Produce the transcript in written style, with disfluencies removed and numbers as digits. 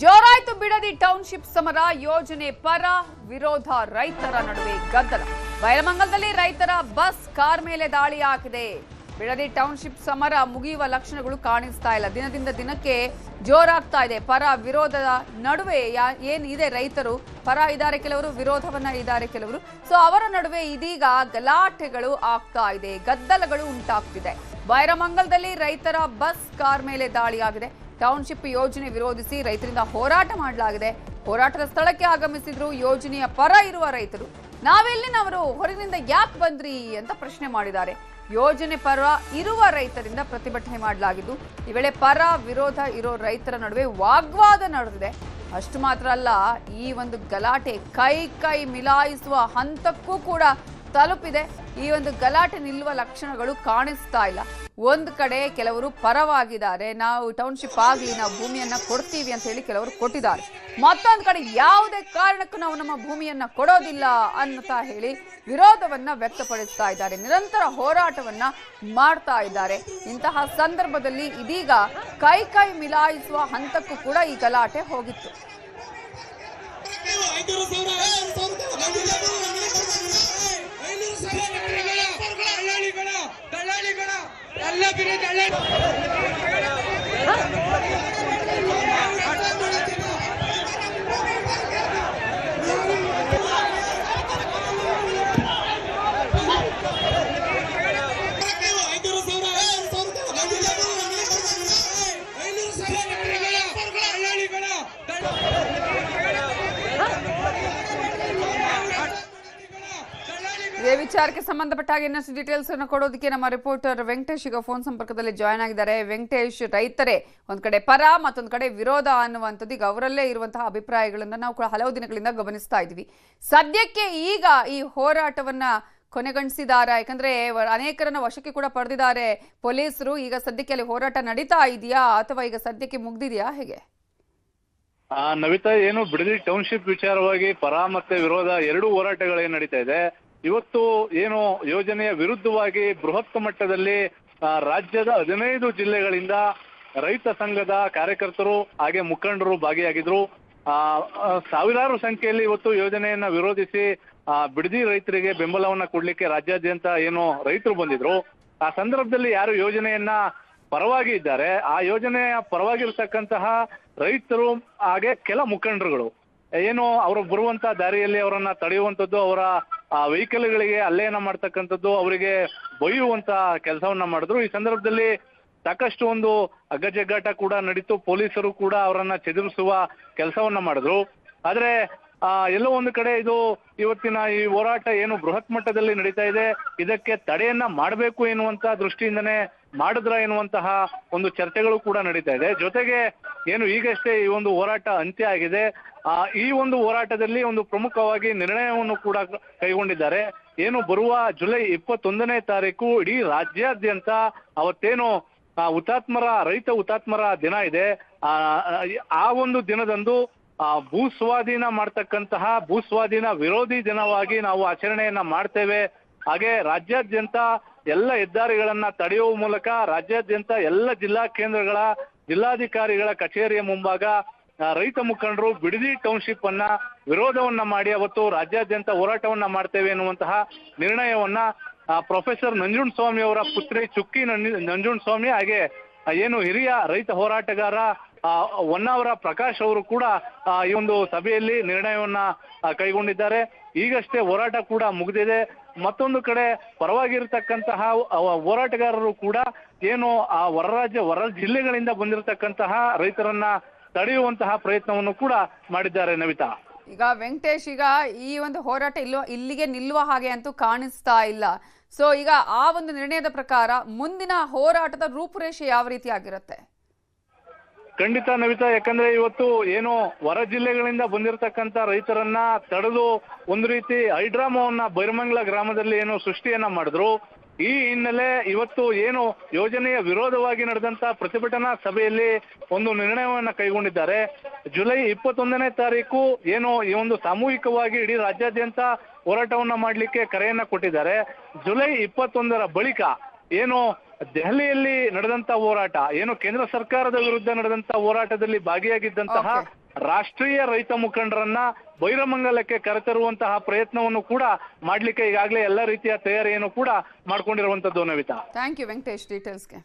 ಜೋರಾಯ್ತು Bidadi township ಸಮರ. ಯೋಜನೆ ಪರ ವಿರೋಧ ರೈತರ ನಡುವೆ ಗದ್ದಲ. ಬೈಲಮಂಗಲದಲ್ಲಿ ರೈತರ ಬಸ್ ಕಾರ್ ಮೇಲೆ ದಾಳಿ ಹಾಕಿದೆ. ಬಿಡದಿ ಟೌನ್ಶಿಪ್ ಸಮರ ಮುಗಿಯುವ ಲಕ್ಷಣಗಳು ಕಾಣಿಸ್ತಾ ಇಲ್ಲ. ದಿನದಿಂದ ದಿನಕ್ಕೆ ಜೋರಾಗ್ತಾ ಇದೆ. ಪರ ವಿರೋಧದ ನಡುವೆ ಏನಿದೆ, ರೈತರು ಪರ ಇದ್ದಾರೆ ಕೆಲವರು, ವಿರೋಧವನ್ನ ಇದ್ದಾರೆ ಕೆಲವರು. ಸೊ ಅವರ ನಡುವೆ ಇದೀಗ ಗಲಾಟೆಗಳು ಆಗ್ತಾ ಇದೆ, ಗದ್ದಲಗಳು ಉಂಟಾಗ್ತಿದೆ. ಬೈರಮಂಗಲದಲ್ಲಿ ರೈತರ ಬಸ್ ಕಾರ್ ಮೇಲೆ ದಾಳಿಯಾಗಿದೆ. ಟೌನ್ಶಿಪ್ ಯೋಜನೆ ವಿರೋಧಿಸಿ ರೈತರಿಂದ ಹೋರಾಟ ಮಾಡಲಾಗಿದೆ. ಹೋರಾಟದ ಸ್ಥಳಕ್ಕೆ ಆಗಮಿಸಿದ್ರು ಯೋಜನೆಯ ಪರ ಇರುವ ರೈತರು. ನಾವೆಲ್ಲಿನವರು, ಹೊರಗಿನಿಂದ ಯಾಕೆ ಬಂದ್ರಿ ಅಂತ ಪ್ರಶ್ನೆ ಮಾಡಿದ್ದಾರೆ. ಯೋಜನೆ ಪರ ಇರುವ ರೈತರಿಂದ ಪ್ರತಿಭಟನೆ ಮಾಡಲಾಗಿದ್ದು, ಈ ವೇಳೆ ಪರ ವಿರೋಧ ಇರೋ ರೈತರ ನಡುವೆ ವಾಗ್ವಾದ ನಡೆದಿದೆ. ಅಷ್ಟು ಮಾತ್ರ ಅಲ್ಲ, ಈ ಒಂದು ಗಲಾಟೆ ಕೈ ಮಿಲಾಯಿಸುವ ಹಂತಕ್ಕೂ ಕೂಡ ತಲುಪಿದೆ. ಈ ಒಂದು ಗಲಾಟೆ ನಿಲ್ಲುವ ಲಕ್ಷಣಗಳು ಕಾಣಿಸ್ತಾ ಇಲ್ಲ. ಒಂದು ಕಡೆ ಕೆಲವರು ಪರವಾಗಿದ್ದಾರೆ, ನಾವು ಟೌನ್ಶಿಪ್ ಆಗಲಿ, ನಾವು ಭೂಮಿಯನ್ನ ಕೊಡ್ತೀವಿ ಅಂತ ಹೇಳಿ ಕೆಲವರು ಕೊಟ್ಟಿದ್ದಾರೆ. ಮತ್ತೊಂದು ಕಡೆ ಯಾವುದೇ ಕಾರಣಕ್ಕೂ ನಾವು ನಮ್ಮ ಭೂಮಿಯನ್ನ ಕೊಡೋದಿಲ್ಲ ಅನ್ನುತ್ತಾ ಹೇಳಿ ವಿರೋಧವನ್ನ ವ್ಯಕ್ತಪಡಿಸ್ತಾ ಇದ್ದಾರೆ. ನಿರಂತರ ಹೋರಾಟವನ್ನ ಮಾಡ್ತಾ ಇದ್ದಾರೆ. ಇಂತಹ ಸಂದರ್ಭದಲ್ಲಿ ಇದೀಗ ಕೈ ಮಿಲಾಯಿಸುವ ಹಂತಕ್ಕೂ ಕೂಡ ಈ ಗಲಾಟೆ ಹೋಗಿತ್ತು. ಇದೇ ವಿಚಾರಕ್ಕೆ ಸಂಬಂಧಪಟ್ಟ ಹಾಗೆ ಇನ್ನಷ್ಟು ಡೀಟೇಲ್ಸ್ ಅನ್ನು ಕೊಡೋದಕ್ಕೆ ನಮ್ಮ ರಿಪೋರ್ಟರ್ ವೆಂಕಟೇಶ್ ಈಗ ಫೋನ್ ಸಂಪರ್ಕದಲ್ಲಿ ಜಾಯ್ನ್ ಆಗಿದ್ದಾರೆ. ವೆಂಕಟೇಶ್, ರೈತರೇ ಒಂದ್ ಕಡೆ ಪರ, ಮತ್ತೊಂದ್ ಕಡೆ ವಿರೋಧ ಅನ್ನುವಂಥದ್ದು ಈಗ ಅವರಲ್ಲೇ ಇರುವಂತಹ ಅಭಿಪ್ರಾಯಗಳನ್ನ ನಾವು ಕೂಡ ಹಲವು ದಿನಗಳಿಂದ ಗಮನಿಸ್ತಾ ಇದ್ವಿ. ಸದ್ಯಕ್ಕೆ ಈಗ ಈ ಹೋರಾಟವನ್ನ ಕೊನೆಗಣಿಸಿದ್ದಾರೆ, ಯಾಕಂದ್ರೆ ಅನೇಕರನ್ನ ವಶಕ್ಕೆ ಕೂಡ ಪಡೆದಿದ್ದಾರೆ ಪೊಲೀಸರು. ಈಗ ಸದ್ಯಕ್ಕೆ ಅಲ್ಲಿ ಹೋರಾಟ ನಡೀತಾ ಇದೆಯಾ ಅಥವಾ ಈಗ ಸದ್ಯಕ್ಕೆ ಮುಗ್ದಿದೆಯಾ, ಹೇಗೆ? ನವಿತಾ, ಏನು ಬಿಡದಿ ಟೌನ್ಶಿಪ್ ವಿಚಾರವಾಗಿ ಪರ ಮತ್ತೆ ವಿರೋಧ ಎರಡೂ ಹೋರಾಟಗಳೇನು ನಡೀತಾ ಇದೆ. ಇವತ್ತು ಏನು ಯೋಜನೆಯ ವಿರುದ್ಧವಾಗಿ ಬೃಹತ್ ಮಟ್ಟದಲ್ಲಿ ರಾಜ್ಯದ 15 ಜಿಲ್ಲೆಗಳಿಂದ ರೈತ ಸಂಘದ ಕಾರ್ಯಕರ್ತರು ಹಾಗೆ ಮುಖಂಡರು ಭಾಗಿಯಾಗಿದ್ರು. ಸಾವಿರಾರು ಸಂಖ್ಯೆಯಲ್ಲಿ ಇವತ್ತು ಯೋಜನೆಯನ್ನ ವಿರೋಧಿಸಿ ಬಿಡದಿ ರೈತರಿಗೆ ಬೆಂಬಲವನ್ನ ಕೊಡ್ಲಿಕ್ಕೆ ರಾಜ್ಯಾದ್ಯಂತ ಏನು ರೈತರು ಬಂದಿದ್ರು. ಆ ಸಂದರ್ಭದಲ್ಲಿ ಯಾರು ಯೋಜನೆಯನ್ನ ಪರವಾಗಿ ಇದ್ದಾರೆ, ಆ ಯೋಜನೆಯ ಪರವಾಗಿರ್ತಕ್ಕಂತಹ ರೈತರು ಹಾಗೆ ಕೆಲ ಮುಖಂಡರುಗಳು ಏನು ಅವರು ಬರುವಂತ ದಾರಿಯಲ್ಲಿ ಅವರನ್ನ ತಡೆಯುವಂಥದ್ದು, ಅವರ ವೆಹಿಕಲ್ಗಳಿಗೆ ಹಲ್ಲೆಯನ್ನ ಮಾಡ್ತಕ್ಕಂಥದ್ದು, ಅವರಿಗೆ ಬೈಯುವಂತ ಕೆಲಸವನ್ನ ಮಾಡಿದ್ರು. ಈ ಸಂದರ್ಭದಲ್ಲಿ ಸಾಕಷ್ಟು ಒಂದು ಅಗ್ಗಜಗ್ಗಾಟ ಕೂಡ ನಡೀತು. ಪೊಲೀಸರು ಕೂಡ ಅವರನ್ನ ಚದುರಿಸುವ ಕೆಲಸವನ್ನ ಮಾಡಿದ್ರು. ಆದ್ರೆ ಎಲ್ಲೋ ಒಂದು ಕಡೆ ಇದು ಇವತ್ತಿನ ಈ ಹೋರಾಟ ಏನು ಬೃಹತ್ ಮಟ್ಟದಲ್ಲಿ ನಡೀತಾ ಇದೆ, ಇದಕ್ಕೆ ತಡೆಯನ್ನ ಮಾಡಬೇಕು ಎನ್ನುವಂತ ದೃಷ್ಟಿಯಿಂದನೇ ಮಾಡಿದ್ರ ಎನ್ನುವಂತಹ ಒಂದು ಚರ್ಚೆಗಳು ಕೂಡ ನಡೀತಾ ಇದೆ. ಜೊತೆಗೆ ಏನು ಈಗಷ್ಟೇ ಈ ಒಂದು ಹೋರಾಟ ಅಂತ್ಯ ಆಗಿದೆ. ಈ ಒಂದು ಹೋರಾಟದಲ್ಲಿ ಒಂದು ಪ್ರಮುಖವಾಗಿ ನಿರ್ಣಯವನ್ನು ಕೂಡ ಕೈಗೊಂಡಿದ್ದಾರೆ. ಏನು ಬರುವ ಜುಲೈ 21ನೇ ತಾರೀಕು ಇಡೀ ರಾಜ್ಯಾದ್ಯಂತ ಅವತ್ತೇನು ರೈತ ಹುತಾತ್ಮರ ದಿನ ಇದೆ, ಆ ಒಂದು ದಿನದಂದು ಭೂಸ್ವಾಧೀನ ಮಾಡ್ತಕ್ಕಂತಹ ಭೂಸ್ವಾಧೀನ ವಿರೋಧಿ ದಿನವಾಗಿ ನಾವು ಆಚರಣೆಯನ್ನ ಮಾಡ್ತೇವೆ. ಹಾಗೆ ರಾಜ್ಯಾದ್ಯಂತ ಎಲ್ಲ ಹೆದ್ದಾರಿಗಳನ್ನ ತಡೆಯುವ ಮೂಲಕ ರಾಜ್ಯಾದ್ಯಂತ ಎಲ್ಲ ಜಿಲ್ಲಾ ಕೇಂದ್ರಗಳ ಜಿಲ್ಲಾಧಿಕಾರಿಗಳ ಕಚೇರಿಯ ಮುಂಭಾಗ ರೈತ ಮುಖಂಡರು ಬಿಡದಿ ಟೌನ್ಶಿಪ್ ಅನ್ನ ವಿರೋಧವನ್ನ ಮಾಡಿ ಅವತ್ತು ರಾಜ್ಯಾದ್ಯಂತ ಹೋರಾಟವನ್ನ ಮಾಡ್ತೇವೆ ಎನ್ನುವಂತಹ ನಿರ್ಣಯವನ್ನ ಪ್ರೊಫೆಸರ್ ನಂಜುಂಡಸ್ವಾಮಿ ಅವರ ಪುತ್ರಿ ಚುಕ್ಕಿ ನಂಜುಂಡಸ್ವಾಮಿ ಹಾಗೆ ಏನು ಹಿರಿಯ ರೈತ ಹೋರಾಟಗಾರ ಹೊನ್ನಾವರ ಪ್ರಕಾಶ್ ಅವರು ಕೂಡ ಈ ಒಂದು ಸಭೆಯಲ್ಲಿ ನಿರ್ಣಯವನ್ನ ಕೈಗೊಂಡಿದ್ದಾರೆ. ಈಗಷ್ಟೇ ಹೋರಾಟ ಕೂಡ ಮುಗಿದಿದೆ. ಮತ್ತೊಂದು ಕಡೆ ಪರವಾಗಿರ್ತಕ್ಕಂತಹ ಹೋರಾಟಗಾರರು ಕೂಡ ಏನು ಹೊರ ಜಿಲ್ಲೆಗಳಿಂದ ಬಂದಿರತಕ್ಕಂತಹ ರೈತರನ್ನ ತಡೆಯುವಂತಹ ಪ್ರಯತ್ನವನ್ನು ಕೂಡ ಮಾಡಿದ್ದಾರೆ. ನವಿತಾ, ಈಗ ವೆಂಕಟೇಶ್, ಈಗ ಈ ಒಂದು ಹೋರಾಟ ಇಲ್ಲಿಗೆ ನಿಲ್ಲುವ ಹಾಗೆ ಅಂತೂ ಕಾಣಿಸ್ತಾ ಇಲ್ಲ. ಸೊ ಈಗ ಆ ಒಂದು ನಿರ್ಣಯದ ಪ್ರಕಾರ ಮುಂದಿನ ಹೋರಾಟದ ರೂಪುರೇಷೆ ಯಾವ ರೀತಿ ಆಗಿರುತ್ತೆ? ಖಂಡಿತ ನವಿತಾ, ಯಾಕಂದ್ರೆ ಇವತ್ತು ಏನು ಹೊರ ಜಿಲ್ಲೆಗಳಿಂದ ಬಂದಿರತಕ್ಕಂತ ರೈತರನ್ನ ತಡೆದು ಒಂದು ರೀತಿ ಹೈಡ್ರಾಮಾವನ್ನ ಬೈರಮಂಗಲ ಗ್ರಾಮದಲ್ಲಿ ಏನು ಸೃಷ್ಟಿಯನ್ನ ಮಾಡಿದ್ರು. ಈ ಹಿನ್ನೆಲೆ ಇವತ್ತು ಏನು ಯೋಜನೆಯ ವಿರೋಧವಾಗಿ ನಡೆದಂತ ಪ್ರತಿಭಟನಾ ಸಭೆಯಲ್ಲಿ ಒಂದು ನಿರ್ಣಯವನ್ನ ಕೈಗೊಂಡಿದ್ದಾರೆ. ಜುಲೈ 21ನೇ ತಾರೀಕು ಏನು ಈ ಒಂದು ಸಾಮೂಹಿಕವಾಗಿ ಇಡೀ ರಾಜ್ಯಾದ್ಯಂತ ಹೋರಾಟವನ್ನ ಮಾಡ್ಲಿಕ್ಕೆ ಕರೆಯನ್ನ ಕೊಟ್ಟಿದ್ದಾರೆ. ಜುಲೈ 21ರ ಬಳಿಕ ಏನು ದೆಹಲಿಯಲ್ಲಿ ನಡೆದಂತ ಹೋರಾಟ, ಏನು ಕೇಂದ್ರ ಸರ್ಕಾರದ ವಿರುದ್ಧ ನಡೆದಂತ ಹೋರಾಟದಲ್ಲಿ ಭಾಗಿಯಾಗಿದ್ದಂತಹ ರಾಷ್ಟ್ರೀಯ ರೈತ ಮುಖಂಡರನ್ನ ಬೈರಮಂಗಲಕ್ಕೆ ಕರೆತರುವಂತಹ ಪ್ರಯತ್ನವನ್ನು ಕೂಡ ಮಾಡ್ಲಿಕ್ಕೆ ಈಗಾಗಲೇ ಎಲ್ಲ ರೀತಿಯ ತಯಾರಿಯನ್ನು ಕೂಡ ಮಾಡ್ಕೊಂಡಿರುವಂತದ್ದು ನವಿತಾ. Thank you Venkatesh ಡೀಟೇಲ್ಸ್ಗೆ.